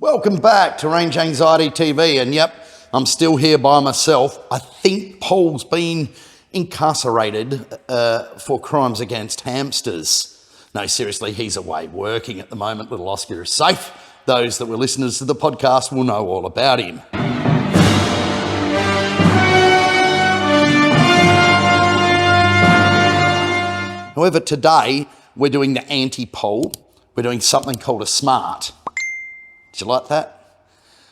Welcome back to Range Anxiety TV, and yep, I'm still here by myself. I think Paul's been incarcerated for crimes against hamsters. No, seriously, he's away working at the moment. Little Oscar is safe. Those that were listeners to the podcast will know all about him. However, today we're doing the anti-poll. We're doing something called a smart. Did you like that?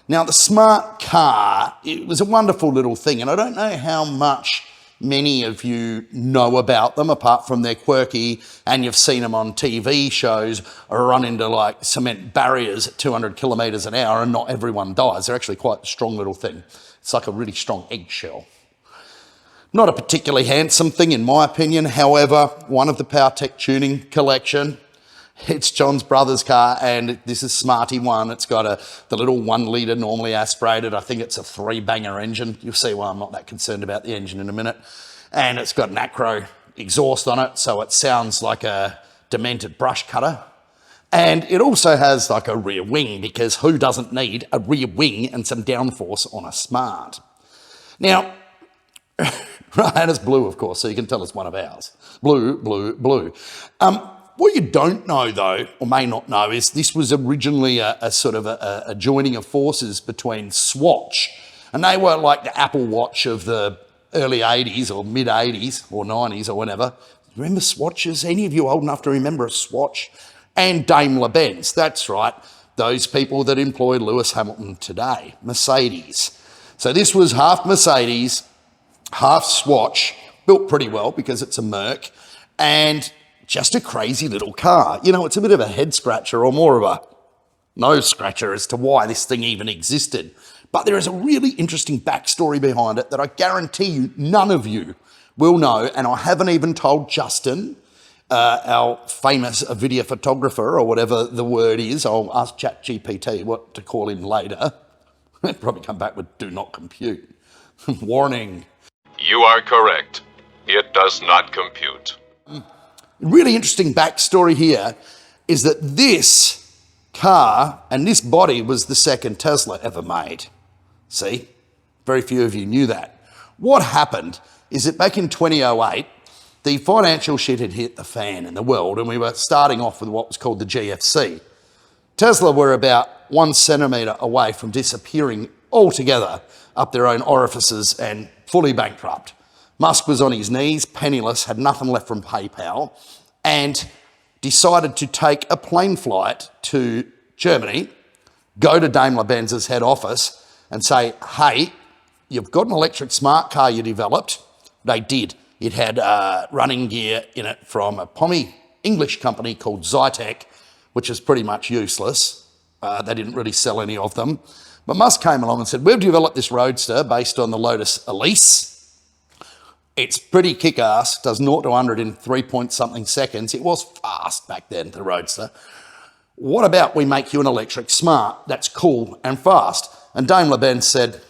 Now, the smart car, it was a wonderful little thing, and I don't know how much many of you know about them, apart from they're quirky, and you've seen them on TV shows or run into like cement barriers at 200 kilometres an hour and not everyone dies. They're actually quite a strong little thing. It's like a really strong eggshell. Not a particularly handsome thing in my opinion. However, one of the PowerTech tuning collection, it's John's brother's car, and this is Smarty one. It's got the little 1 litre normally aspirated. I think it's a 3-banger engine. You'll see why I'm not that concerned about the engine in a minute. And it's got an acro exhaust on it, so it sounds like a demented brush cutter. And it also has like a rear wing, because who doesn't need a rear wing and some downforce on a Smart? Now, right, and it's blue, of course, so you can tell it's one of ours. Blue, blue, blue. What you don't know, though, or may not know, is this was originally a sort of a joining of forces between Swatch, and they were like the Apple Watch of the early 80s or mid 80s or 90s or whenever. Remember Swatches? Any of you old enough to remember a Swatch? And Daimler-Benz, that's right, those people that employ Lewis Hamilton today, Mercedes. So this was half Mercedes, half Swatch, built pretty well because it's a Merc, and just a crazy little car. You know, it's a bit of a head scratcher or more of a nose scratcher as to why this thing even existed. But there is a really interesting backstory behind it that I guarantee you none of you will know, and I haven't even told Justin, our famous video photographer or whatever the word is. I'll ask ChatGPT what to call him later. He'll probably come back with do not compute. Warning. You are correct. It does not compute. Really interesting backstory here is that this car and this body was the second Tesla ever made. See? Very few of you knew that. What happened is that back in 2008, the financial shit had hit the fan in the world, and we were starting off with what was called the GFC. Tesla were about 1 centimetre away from disappearing altogether up their own orifices and fully bankrupt. Musk was on his knees, penniless, had nothing left from PayPal, and decided to take a plane flight to Germany, go to Daimler-Benz's head office and say, hey, you've got an electric smart car you developed. They did. It had running gear in it from a pommy English company called Zytec, which is pretty much useless. They didn't really sell any of them. But Musk came along and said, we've developed this roadster based on the Lotus Elise. It's pretty kick-ass, does 0 to 100 in 3-point-something seconds. It was fast back then, the Roadster. What about we make you an electric Smart that's cool and fast? And Daimler-Benz said,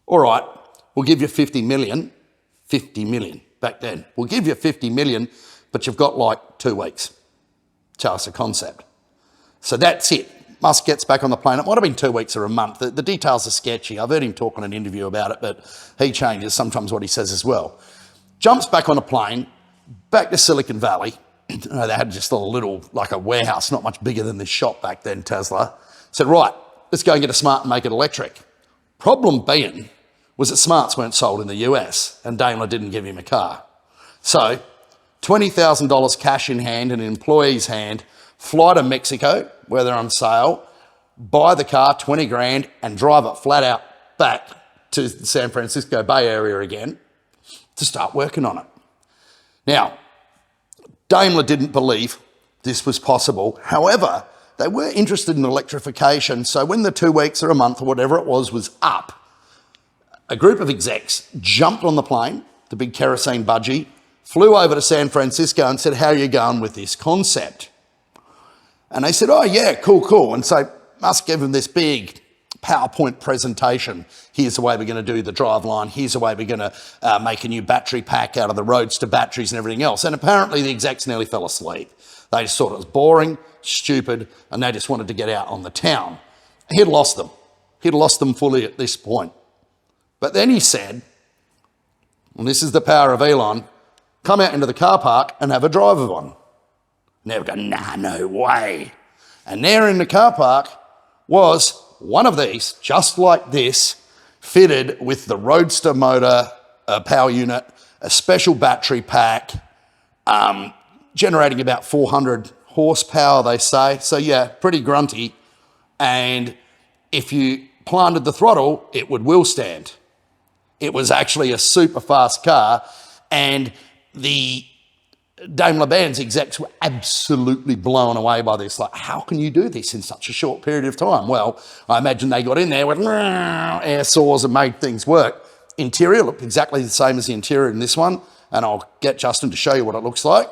all right, we'll give you 50 million. 50 million back then. We'll give you 50 million, but you've got like 2 weeks. Tell us a concept. So that's it. Musk gets back on the plane. It might have been 2 weeks or a month. The details are sketchy. I've heard him talk in an interview about it, but he changes sometimes what he says as well. Jumps back on a plane, back to Silicon Valley. They had just a little, like a warehouse, not much bigger than this shop back then, Tesla. Said, right, let's go and get a Smart and make it electric. Problem being was that Smarts weren't sold in the US, and Daimler didn't give him a car. So $20,000 cash in hand in an employee's hand, fly to Mexico, where they're on sale, buy the car, 20 grand, and drive it flat out back to the San Francisco Bay Area again to start working on it. Now, Daimler didn't believe this was possible. However, they were interested in electrification, so when the 2 weeks or a month or whatever it was up, a group of execs jumped on the plane, the big kerosene budgie, flew over to San Francisco and said, how are you going with this concept? And they said, oh yeah, cool, cool. And so Musk gave them this big PowerPoint presentation. Here's the way we're going to do the driveline. Here's the way we're going to make a new battery pack out of the Roadster batteries and everything else. And apparently the execs nearly fell asleep. They just thought it was boring, stupid, and they just wanted to get out on the town. He'd lost them. He'd lost them fully at this point. But then he said, and this is the power of Elon, come out into the car park and have a drive of one. And they would go, nah, no way. And there in the car park was one of these, just like this, fitted with the Roadster motor, power unit, a special battery pack, generating about 400 horsepower, they say. So yeah, pretty grunty. And if you planted the throttle, it would wheel stand. It was actually a super fast car, and the Daimler-Benz execs were absolutely blown away by this. Like, how can you do this in such a short period of time? Well, I imagine they got in there with air saws and made things work. Interior looked exactly the same as the interior in this one, and I'll get Justin to show you what it looks like.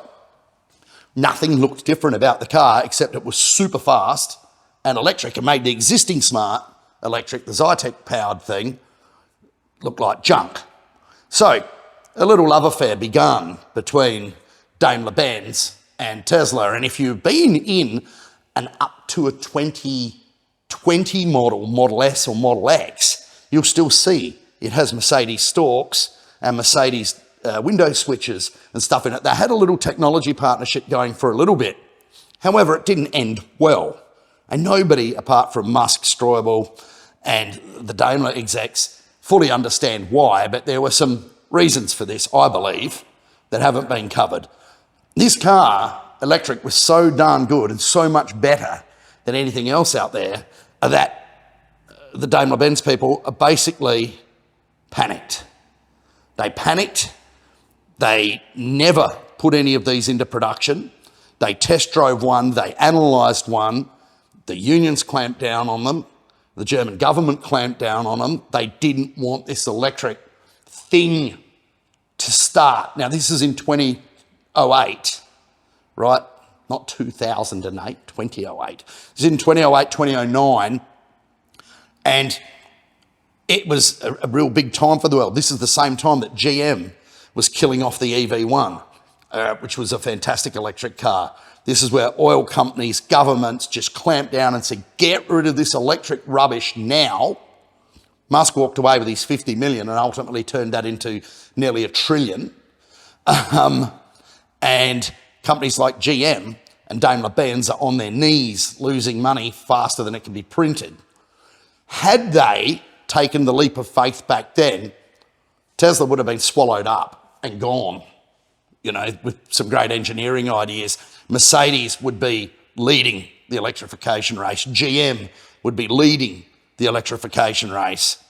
Nothing looked different about the car except it was super fast and electric, and made the existing Smart electric, the Zytec powered thing, look like junk. So a little love affair begun between Daimler-Benz and Tesla. And if you've been in an up to a 2020 model, Model S or Model X, you'll still see it has Mercedes stalks and Mercedes window switches and stuff in it. They had a little technology partnership going for a little bit. However, it didn't end well. And nobody, apart from Musk, Strobel, and the Daimler execs, fully understand why, but there were some reasons for this, I believe, that haven't been covered. This car, electric, was so darn good and so much better than anything else out there that the Daimler-Benz people are basically panicked. They panicked. They never put any of these into production. They test drove one. They analysed one. The unions clamped down on them. The German government clamped down on them. They didn't want this electric thing to start. Now, this is in 2008, right? Not 2008, 2008. This is in 2008, 2009. And it was a real big time for the world. This is the same time that GM was killing off the EV1, which was a fantastic electric car. This is where oil companies, governments just clamped down and said, get rid of this electric rubbish now. Musk walked away with his 50 million and ultimately turned that into nearly $1 trillion. And companies like GM and Daimler-Benz are on their knees losing money faster than it can be printed. Had they taken the leap of faith back then, Tesla would have been swallowed up and gone, you know, with some great engineering ideas. Mercedes would be leading the electrification race. GM would be leading the electrification race.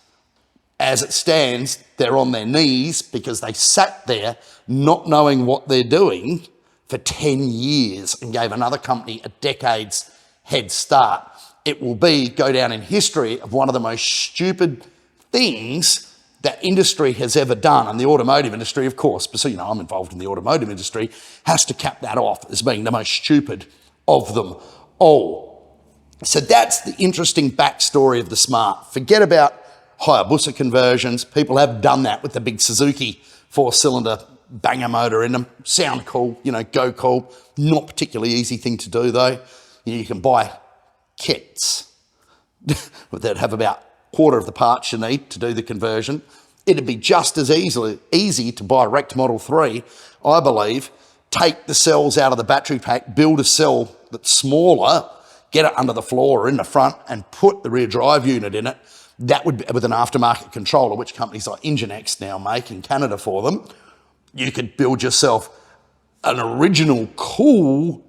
As it stands, they're on their knees because they sat there not knowing what they're doing for 10 years and gave another company a decade's head start. It will go down in history of one of the most stupid things that industry has ever done. And the automotive industry, of course, but so you know, I'm involved in the automotive industry, has to cap that off as being the most stupid of them all. So that's the interesting backstory of the Smart. Forget about Hayabusa conversions. People have done that with the big Suzuki 4-cylinder banger motor in them. Sound cool, you know, go cool. Not particularly easy thing to do though. You can buy kits that have about a quarter of the parts you need to do the conversion. It'd be just as easy to buy a wrecked Model 3, I believe, take the cells out of the battery pack, build a cell that's smaller, get it under the floor or in the front and put the rear drive unit in it. That would be with an aftermarket controller, which companies like Nginx now make in Canada for them. You could build yourself an original cool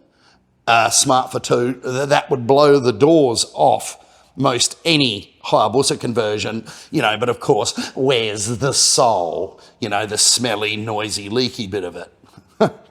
Smart for 2 that would blow the doors off most any Hayabusa conversion, you know, but of course, where's the soul? You know, the smelly, noisy, leaky bit of it.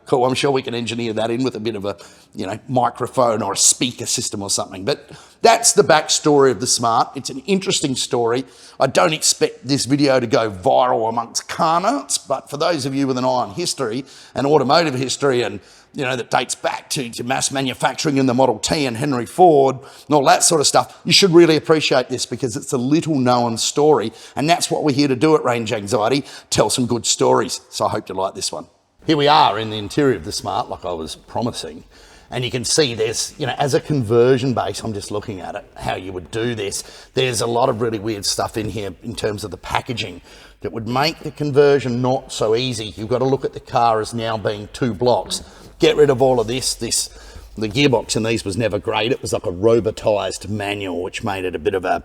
Cool, I'm sure we can engineer that in with a bit of a, you know, microphone or a speaker system or something. But that's the backstory of the Smart. It's an interesting story. I don't expect this video to go viral amongst car nuts, but for those of you with an eye on history and automotive history and, you know, that dates back to mass manufacturing in the Model T and Henry Ford and all that sort of stuff, you should really appreciate this because it's a little known story. And that's what we're here to do at Range Anxiety, tell some good stories. So I hope you like this one. Here we are in the interior of the Smart, like I was promising. And you can see there's, as a conversion base, I'm just looking at it, how you would do this. There's a lot of really weird stuff in here in terms of the packaging that would make the conversion not so easy. You've got to look at the car as now being 2 blocks. Get rid of all of this. The gearbox in these was never great. It was like a robotized manual, which made it a bit of a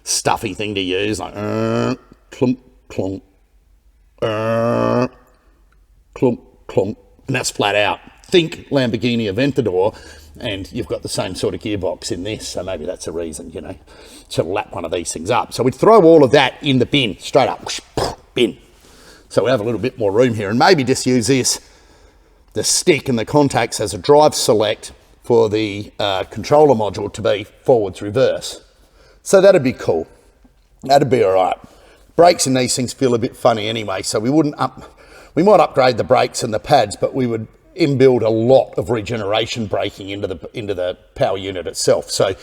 stuffy thing to use, like clunk, clunk, clunk, clunk, and that's flat out. Think Lamborghini Aventador, and you've got the same sort of gearbox in this, so maybe that's a reason, to lap one of these things up. So we'd throw all of that in the bin, straight up, bin. So we have a little bit more room here, and maybe just use the stick and the contacts as a drive select for the controller module to be forwards, reverse. So that'd be cool. That'd be all right. Brakes in these things feel a bit funny anyway, so we might upgrade the brakes and the pads, but we would inbuild a lot of regeneration braking into the power unit itself. So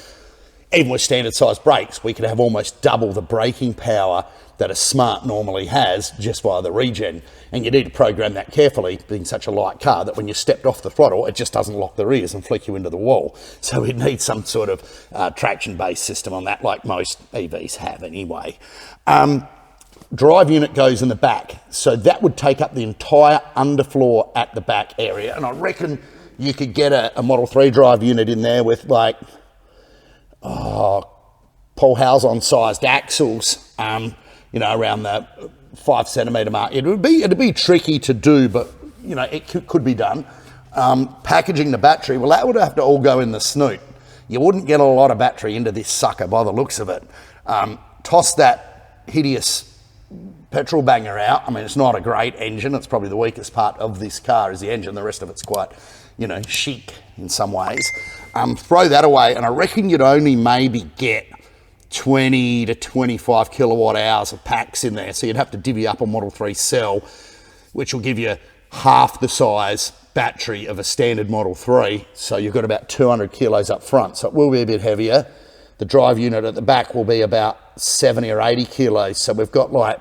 even with standard size brakes, we could have almost double the braking power that a Smart normally has just via the regen. And you need to program that carefully, being such a light car, that when you stepped off the throttle, it just doesn't lock the rears and flick you into the wall. So we'd need some sort of traction-based system on that, like most EVs have anyway. Drive unit goes in the back, so that would take up the entire underfloor at the back area, and I reckon you could get a Model 3 drive unit in there with like Paul Howson sized axles, around the 5 centimetre mark. It'd be tricky to do, but it could be done. Packaging the battery, well, that would have to all go in the snoot. You wouldn't get a lot of battery into this sucker by the looks of it. Toss that hideous petrol banger out. I mean, it's not a great engine. It's probably the weakest part of this car is the engine. The rest of it's quite, chic in some ways. Throw that away, and I reckon you'd only maybe get 20 to 25 kilowatt hours of packs in there. So you'd have to divvy up a Model 3 cell, which will give you half the size battery of a standard Model 3. So you've got about 200 kilos up front. So it will be a bit heavier. The drive unit at the back will be about 70 or 80 kilos. So we've got like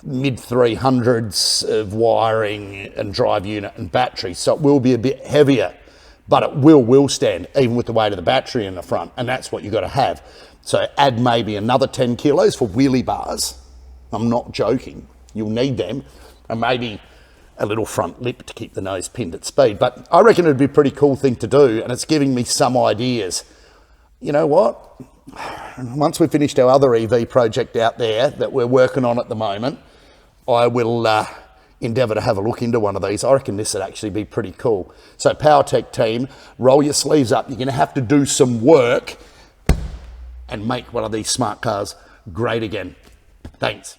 mid 300s of wiring and drive unit and battery. So it will be a bit heavier, but it will stand even with the weight of the battery in the front. And that's what you've got to have. So add maybe another 10 kilos for wheelie bars. I'm not joking. You'll need them. And maybe a little front lip to keep the nose pinned at speed. But I reckon it'd be a pretty cool thing to do. And it's giving me some ideas. You know what? Once we've finished our other EV project out there that we're working on at the moment, I will endeavour to have a look into one of these. I reckon this would actually be pretty cool. So PowerTech team, roll your sleeves up. You're going to have to do some work and make one of these smart cars great again. Thanks.